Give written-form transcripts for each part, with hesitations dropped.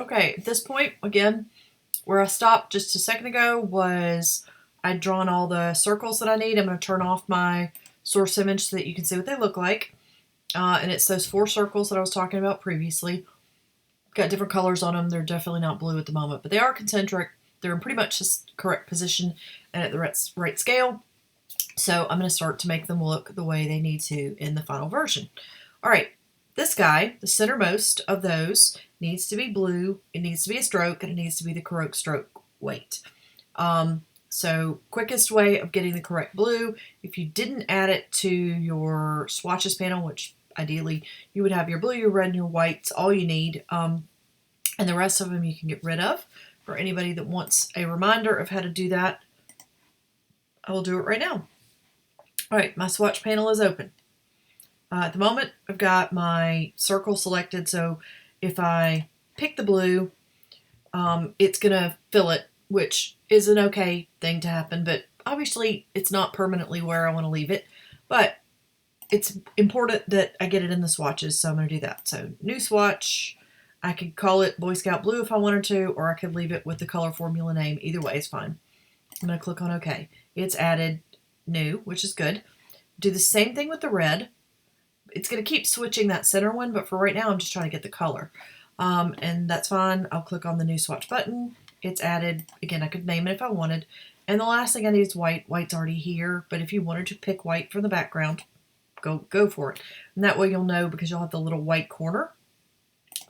Okay, at this point, again, where I stopped just a second ago was I'd drawn all the circles that I need. I'm going to turn off my source image so that you can see what they look like. And it's those 4 circles that I was talking about previously. Got different colors on them. They're definitely not blue at the moment, but they are concentric. They're in pretty much the correct position and at the right scale. So I'm going to start to make them look the way they need to in the final version. All right, this guy, the centermost of those, needs to be blue. It needs to be a stroke, and it needs to be the correct stroke weight. So quickest way of getting the correct blue, if you didn't add it to your swatches panel, which ideally you would have your blue, your red, and your whites, all you need. And the rest of them you can get rid of. For anybody that wants a reminder of how to do that, I will do it right now. All right, my swatch panel is open. At the moment, I've got my circle selected, so if I pick the blue, it's going to fill it, which is an okay thing to happen, but obviously it's not permanently where I want to leave it. But it's important that I get it in the swatches, so I'm going to do that. So new swatch, I could call it Boy Scout Blue if I wanted to, or I could leave it with the color formula name. Either way is fine. I'm going to click on OK. It's added new, which is good. Do the same thing with the red. It's going to keep switching that center one, but for right now I'm just trying to get the color. And that's fine. I'll click on the new swatch button. It's added. Again, I could name it if I wanted. And the last thing I need is white. White's already here, but if you wanted to pick white from the background, go for it. And that way you'll know, because you'll have the little white corner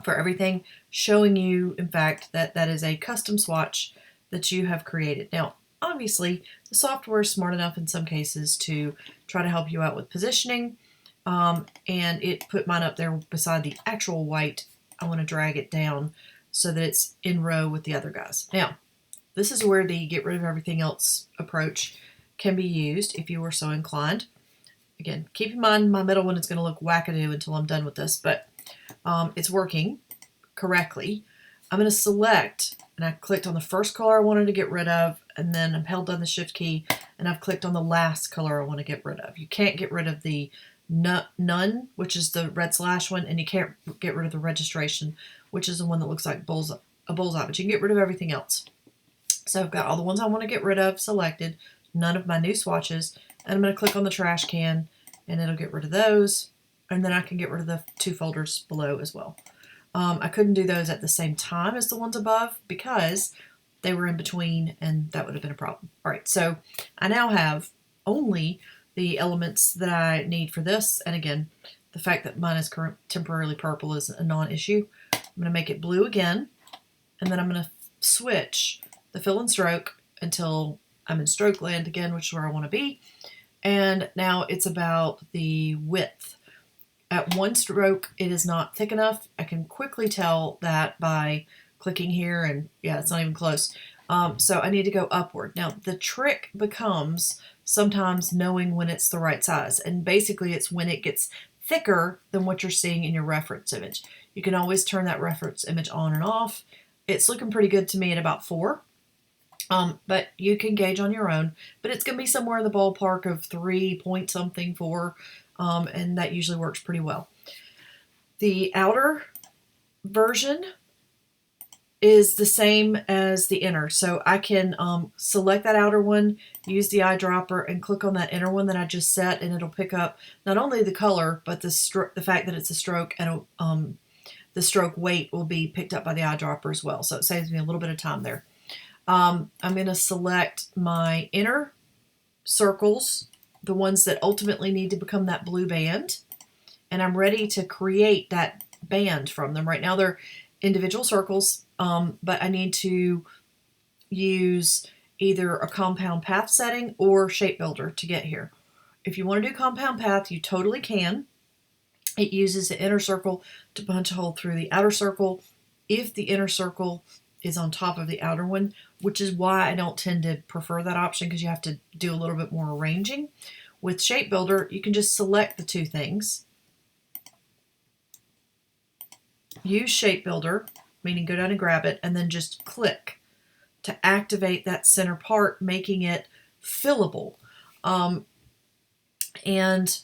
for everything showing you, in fact, that that is a custom swatch that you have created. Now, obviously, the software is smart enough in some cases to try to help you out with positioning, and it put mine up there beside the actual white. I want to drag it down so that it's in row with the other guys. Now, this is where the get rid of everything else approach can be used if you were so inclined. Again, keep in mind my middle one is going to look wackadoo until I'm done with this, but it's working correctly. I'm going to select, and I clicked on the first color I wanted to get rid of, and then I've held down the shift key, and I've clicked on the last color I want to get rid of. You can't get rid of the none, which is the red slash one, and you can't get rid of the registration, which is the one that looks like a bullseye, but you can get rid of everything else. So I've got all the ones I want to get rid of selected, none of my new swatches, and I'm going to click on the trash can, and it'll get rid of those, and then I can get rid of the 2 folders below as well. I couldn't do those at the same time as the ones above because they were in between, and that would have been a problem. All right, so I now have only the elements that I need for this, and again, the fact that mine is temporarily purple is a non-issue. I'm going to make it blue again, and then I'm going to switch the fill and stroke until I'm in stroke land again, which is where I want to be. And now it's about the width. At 1 stroke, it is not thick enough. I can quickly tell that by clicking here, and yeah, it's not even close. So I need to go upward. Now, the trick becomes sometimes knowing when it's the right size, and basically it's when it gets thicker than what you're seeing in your reference image. You can always turn that reference image on and off. It's looking pretty good to me at about 4. But you can gauge on your own, but it's going to be somewhere in the ballpark of 3 point something, 4, and that usually works pretty well. The outer version is the same as the inner, so I can select that outer one, use the eyedropper, and click on that inner one that I just set, and it'll pick up not only the color, but the fact that it's a stroke, and the stroke weight will be picked up by the eyedropper as well, so it saves me a little bit of time there. I'm going to select my inner circles, the ones that ultimately need to become that blue band, and I'm ready to create that band from them. Right now they're individual circles, but I need to use either a compound path setting or shape builder to get here. If you want to do compound path, you totally can. It uses the inner circle to punch a hole through the outer circle if the inner circle is on top of the outer one, which is why I don't tend to prefer that option, because you have to do a little bit more arranging. With Shape Builder, you can just select the 2 things, use Shape Builder, meaning go down and grab it, and then just click to activate that center part, making it fillable. And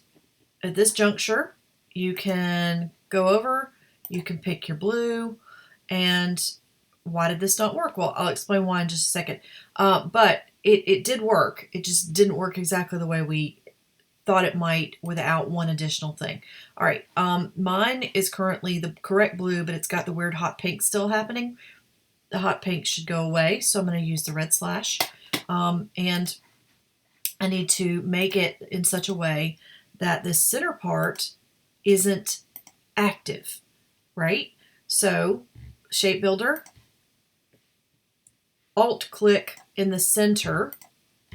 at this juncture, you can go over, you can pick your blue, And why did this not work? Well, I'll explain why in just a second. But it did work. It just didn't work exactly the way we thought it might without one additional thing. All right, mine is currently the correct blue, but it's got the weird hot pink still happening. The hot pink should go away, so I'm going to use the red slash. And I need to make it in such a way that this center part isn't active, right? So, Shape Builder, Alt click in the center,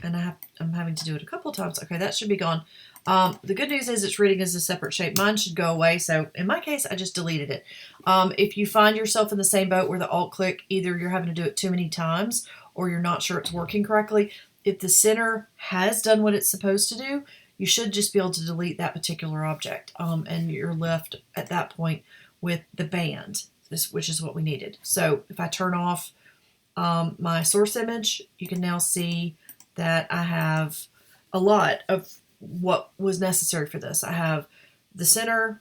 and I'm having to do it a couple times. Okay, that should be gone. The good news is it's reading as a separate shape. Mine should go away, so in my case, I just deleted it. If you find yourself in the same boat where the Alt click, either you're having to do it too many times or you're not sure it's working correctly, if the center has done what it's supposed to do, you should just be able to delete that particular object, and you're left at that point with the band, which is what we needed. So if I turn off my source image, you can now see that I have a lot of what was necessary for this. I have the center,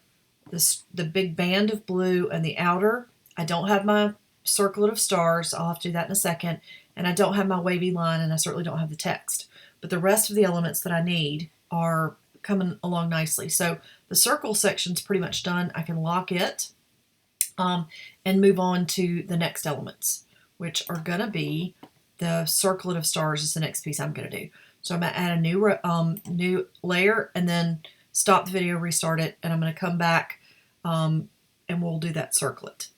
the big band of blue, and the outer. I don't have my circlet of stars. I'll have to do that in a second. And I don't have my wavy line, and I certainly don't have the text. But the rest of the elements that I need are coming along nicely. So the circle section's pretty much done. I can lock it and move on to the next elements, which are going to be the circlet of stars is the next piece I'm going to do. So I'm going to add a new layer and then stop the video, restart it, and I'm going to come back and we'll do that circlet.